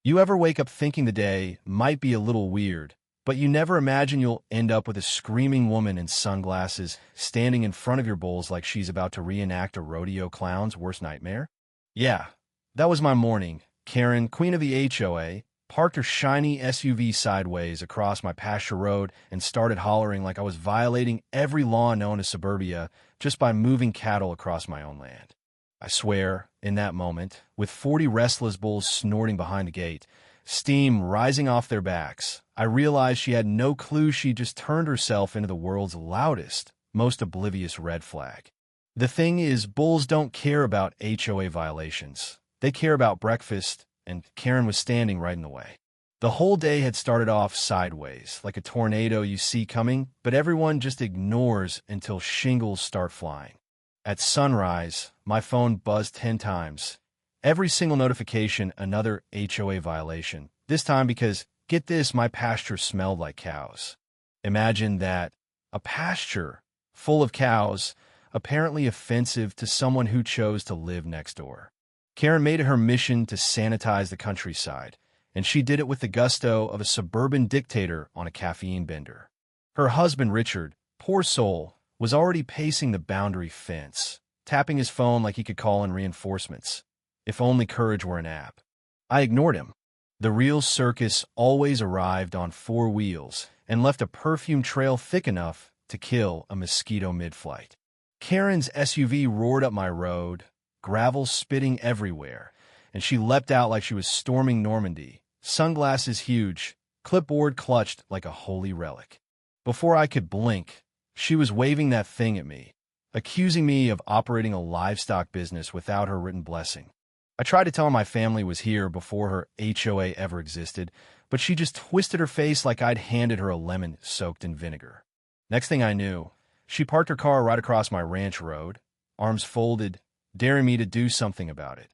You ever wake up thinking the day might be a little weird, but you never imagine you'll end up with a screaming woman in sunglasses standing in front of your bulls like she's about to reenact a rodeo clown's worst nightmare? Yeah, that was my morning. Karen, queen of the HOA, parked her shiny SUV sideways across my pasture road and started hollering like I was violating every law known as suburbia just by moving cattle across my own land. I swear, in that moment, with 40 restless bulls snorting behind the gate, steam rising off their backs, I realized she had no clue she just turned herself into the world's loudest, most oblivious red flag. The thing is, bulls don't care about HOA violations. They care about breakfast, and Karen was standing right in the way. The whole day had started off sideways, like a tornado you see coming, but everyone just ignores until shingles start flying. At sunrise, my phone buzzed 10 times. Every single notification, another HOA violation. This time because, get this, my pasture smelled like cows. Imagine that. A pasture full of cows, apparently offensive to someone who chose to live next door. Karen made it her mission to sanitize the countryside, and she did it with the gusto of a suburban dictator on a caffeine bender. Her husband, Richard, poor soul, was already pacing the boundary fence, tapping his phone like he could call in reinforcements. If only courage were an app. I ignored him. The real circus always arrived on 4 wheels and left a perfume trail thick enough to kill a mosquito mid-flight. Karen's SUV roared up my road, gravel spitting everywhere, and she leapt out like she was storming Normandy, sunglasses huge, clipboard clutched like a holy relic. Before I could blink, she was waving that thing at me, accusing me of operating a livestock business without her written blessing. I tried to tell her my family was here before her HOA ever existed, but she just twisted her face like I'd handed her a lemon soaked in vinegar. Next thing I knew, she parked her car right across my ranch road, arms folded, daring me to do something about it.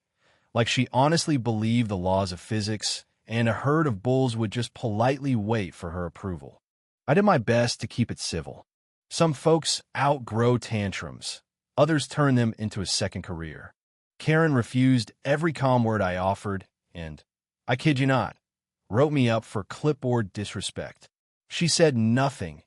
Like she honestly believed the laws of physics, and a herd of bulls would just politely wait for her approval. I did my best to keep it civil. Some folks outgrow tantrums. Others turn them into a second career. Karen refused every calm word I offered and, I kid you not, wrote me up for clipboard disrespect. She said nothing,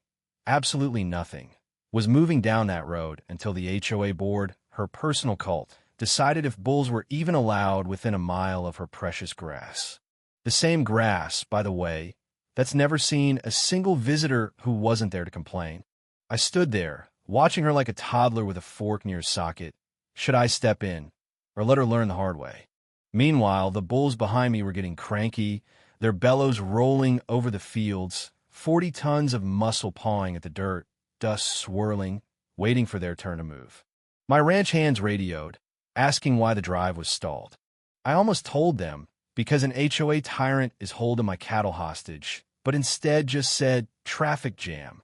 absolutely nothing, was moving down that road until the HOA board, her personal cult, decided if bulls were even allowed within a mile of her precious grass. The same grass, by the way, that's never seen a single visitor who wasn't there to complain. I stood there, watching her like a toddler with a fork near a socket. Should I step in, or let her learn the hard way? Meanwhile, the bulls behind me were getting cranky, their bellows rolling over the fields, 40 tons of muscle pawing at the dirt, dust swirling, waiting for their turn to move. My ranch hands radioed, asking why the drive was stalled. I almost told them, because an HOA tyrant is holding my cattle hostage, but instead just said, traffic jam.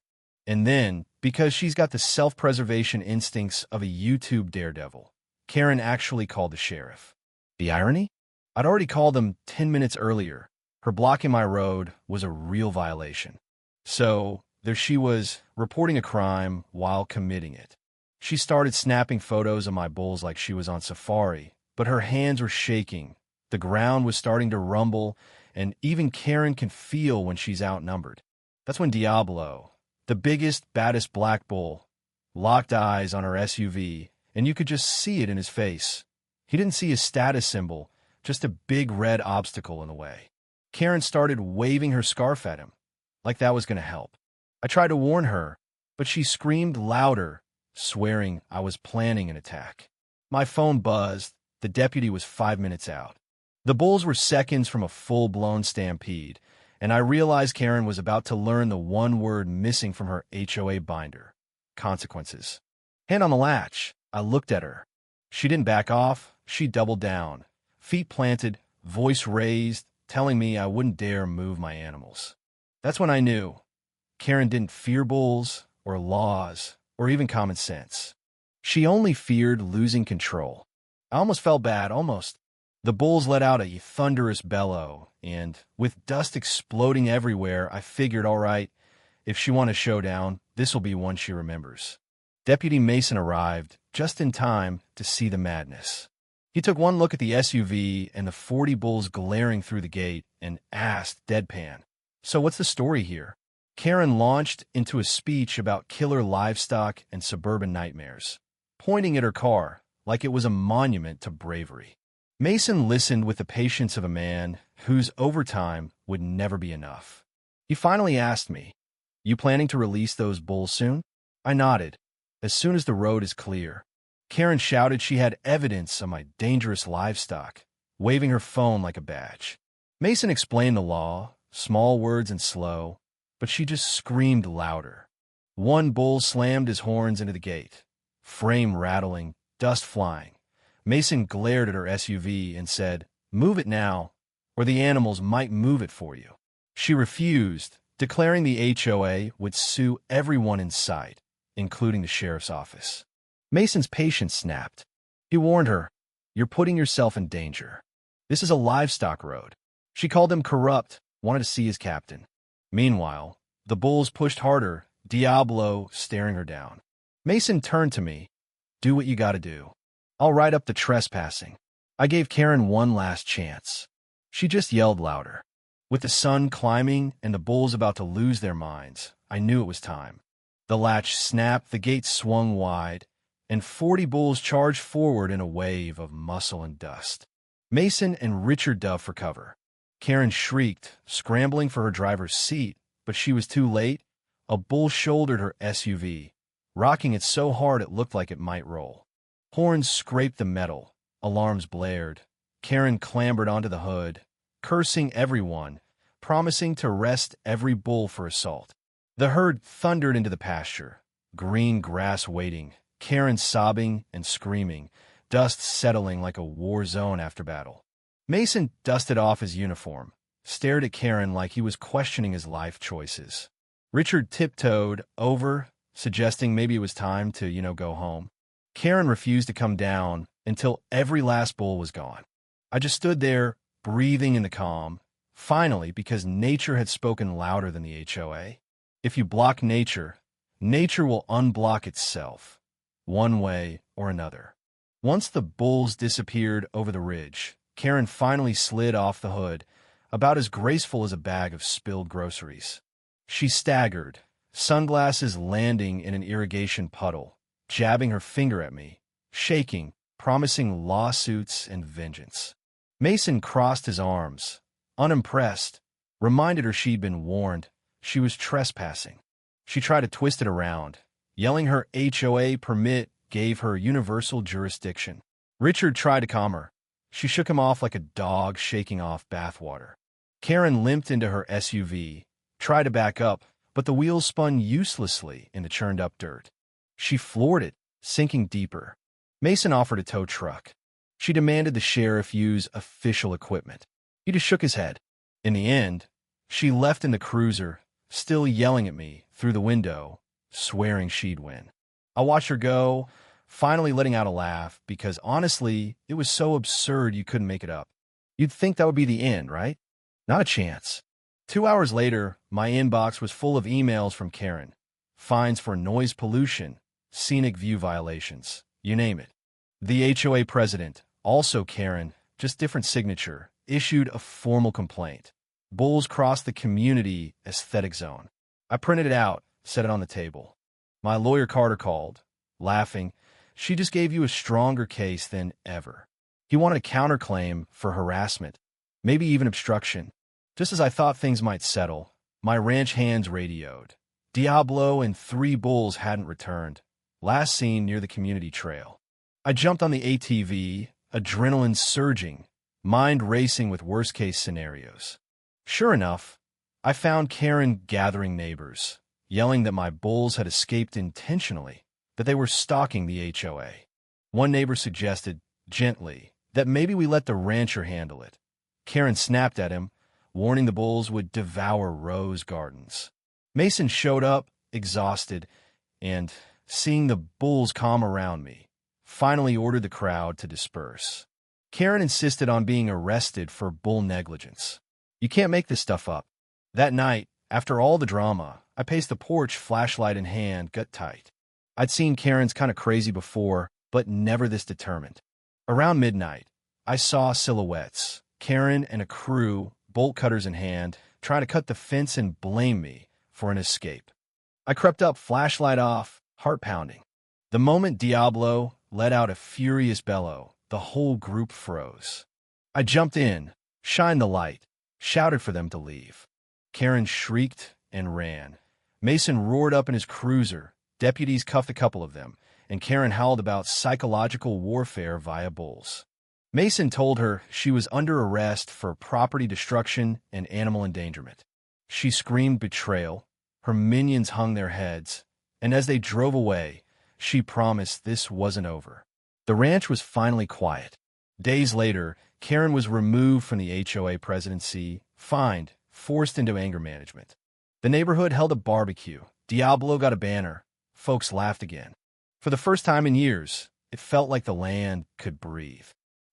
And then, because she's got the self-preservation instincts of a YouTube daredevil, Karen actually called the sheriff. The irony? I'd already called them 10 minutes earlier. Her blocking my road was a real violation. So, there she was, reporting a crime while committing it. She started snapping photos of my bulls like she was on safari, but her hands were shaking, the ground was starting to rumble, and even Karen can feel when she's outnumbered. That's when Diablo, the biggest, baddest black bull, locked eyes on her SUV, and you could just see it in his face. He didn't see his status symbol, just a big red obstacle in the way. Karen started waving her scarf at him, like that was going to help. I tried to warn her, but she screamed louder, swearing I was planning an attack. My phone buzzed. The deputy was 5 minutes out. The bulls were seconds from a full-blown stampede, and I realized Karen was about to learn the one word missing from her HOA binder: consequences. Hand on the latch, I looked at her. She didn't back off, she doubled down, feet planted, voice raised, telling me I wouldn't dare move my animals. That's when I knew. Karen didn't fear bulls, or laws, or even common sense. She only feared losing control. I almost felt bad, almost. The bulls let out a thunderous bellow, and, with dust exploding everywhere, I figured, all right, if she won a showdown, this'll be one she remembers. Deputy Mason arrived, just in time to see the madness. He took one look at the SUV and the 40 bulls glaring through the gate and asked, deadpan, "So what's the story here?" Karen launched into a speech about killer livestock and suburban nightmares, pointing at her car like it was a monument to bravery. Mason listened with the patience of a man whose overtime would never be enough. He finally asked me, "You planning to release those bulls soon?" I nodded. "As soon as the road is clear." Karen shouted she had evidence of my dangerous livestock, waving her phone like a badge. Mason explained the law, small words and slow, but she just screamed louder. One bull slammed his horns into the gate, frame rattling, dust flying. Mason glared at her SUV and said, "Move it now, or the animals might move it for you." She refused, declaring the HOA would sue everyone in sight, including the sheriff's office. Mason's patience snapped. He warned her, "You're putting yourself in danger. This is a livestock road." She called him corrupt, wanted to see his captain. Meanwhile, the bulls pushed harder, Diablo staring her down. Mason turned to me. "Do what you gotta do. I'll write up the trespassing." I gave Karen one last chance. She just yelled louder. With the sun climbing and the bulls about to lose their minds, I knew it was time. The latch snapped, the gate swung wide, and 40 bulls charged forward in a wave of muscle and dust. Mason and Richard dove for cover. Karen shrieked, scrambling for her driver's seat, but she was too late. A bull shouldered her SUV, rocking it so hard it looked like it might roll. Horns scraped the metal. Alarms blared. Karen clambered onto the hood, cursing everyone, promising to arrest every bull for assault. The herd thundered into the pasture, green grass waiting, Karen sobbing and screaming, dust settling like a war zone after battle. Mason dusted off his uniform, stared at Karen like he was questioning his life choices. Richard tiptoed over, suggesting maybe it was time to, go home. Karen refused to come down until every last bull was gone. I just stood there, breathing in the calm, finally, because nature had spoken louder than the HOA. If you block nature, nature will unblock itself, one way or another. Once the bulls disappeared over the ridge, Karen finally slid off the hood, about as graceful as a bag of spilled groceries. She staggered, sunglasses landing in an irrigation puddle, jabbing her finger at me, shaking, promising lawsuits and vengeance. Mason crossed his arms, unimpressed, reminded her she'd been warned. She was trespassing. She tried to twist it around, yelling her HOA permit gave her universal jurisdiction. Richard tried to calm her. She shook him off like a dog shaking off bathwater. Karen limped into her SUV, tried to back up, but the wheels spun uselessly in the churned-up dirt. She floored it, sinking deeper. Mason offered a tow truck. She demanded the sheriff use official equipment. He just shook his head. In the end, she left in the cruiser, still yelling at me through the window, swearing she'd win. I watched her go, finally letting out a laugh, because honestly, it was so absurd you couldn't make it up. You'd think that would be the end, right? Not a chance. 2 hours later, my inbox was full of emails from Karen. Fines for noise pollution, scenic view violations, you name it. The HOA president, also Karen, just different signature, issued a formal complaint. Bulls crossed the community aesthetic zone. I printed it out, set it on the table. My lawyer Carter called, laughing. She just gave you a stronger case than ever. He wanted a counterclaim for harassment, maybe even obstruction. Just as I thought things might settle, my ranch hands radioed. Diablo and 3 bulls hadn't returned, last seen near the community trail. I jumped on the ATV, adrenaline surging, mind racing with worst-case scenarios. Sure enough, I found Karen gathering neighbors, yelling that my bulls had escaped intentionally, that they were stalking the HOA. One neighbor suggested, gently, that maybe we let the rancher handle it. Karen snapped at him, warning the bulls would devour rose gardens. Mason showed up, exhausted, and, seeing the bulls calm around me, finally ordered the crowd to disperse. Karen insisted on being arrested for bull negligence. You can't make this stuff up. That night, after all the drama, I paced the porch, flashlight in hand, gut tight. I'd seen Karen's kind of crazy before, but never this determined. Around midnight, I saw silhouettes, Karen and a crew, bolt cutters in hand, trying to cut the fence and blame me for an escape. I crept up, flashlight off, heart pounding. The moment Diablo let out a furious bellow, the whole group froze. I jumped in, shined the light, shouted for them to leave. Karen shrieked and ran. Mason roared up in his cruiser. Deputies cuffed a couple of them, and Karen howled about psychological warfare via bulls. Mason told her she was under arrest for property destruction and animal endangerment. She screamed betrayal. Her minions hung their heads, and as they drove away, she promised this wasn't over. The ranch was finally quiet. Days later, Karen was removed from the HOA presidency, fined, forced into anger management. The neighborhood held a barbecue. Diablo got a banner. Folks laughed again. For the first time in years, it felt like the land could breathe.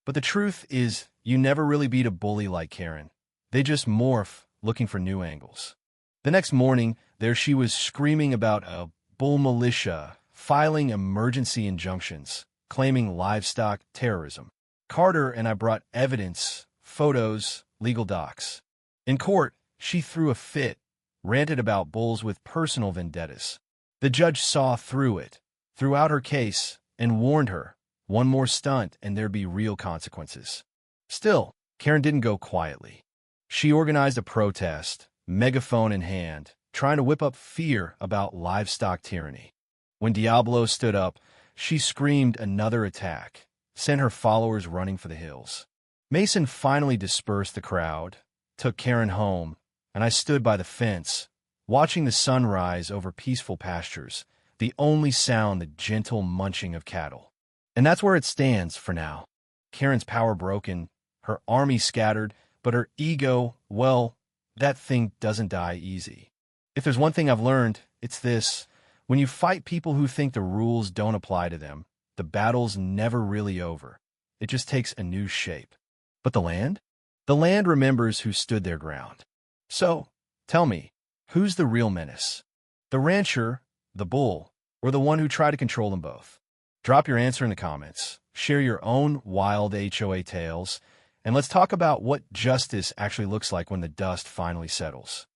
But the truth is, you never really beat a bully like Karen. They just morph, looking for new angles. The next morning, there she was screaming about a bull militia, filing emergency injunctions, claiming livestock terrorism. Carter and I brought evidence, photos, legal docs. In court, she threw a fit, ranted about bulls with personal vendettas. The judge saw through it, threw out her case, and warned her, one more stunt and there'd be real consequences. Still, Karen didn't go quietly. She organized a protest, megaphone in hand, trying to whip up fear about livestock tyranny. When Diablo stood up, she screamed another attack, sent her followers running for the hills. Mason finally dispersed the crowd, took Karen home, and I stood by the fence, watching the sun rise over peaceful pastures, the only sound the gentle munching of cattle. And that's where it stands for now. Karen's power broken, her army scattered, but her ego, well, that thing doesn't die easy. If there's one thing I've learned, it's this. When you fight people who think the rules don't apply to them, the battle's never really over. It just takes a new shape. But the land? The land remembers who stood their ground. So, tell me, who's the real menace? The rancher, the bull, or the one who tried to control them both? Drop your answer in the comments, share your own wild HOA tales, and let's talk about what justice actually looks like when the dust finally settles.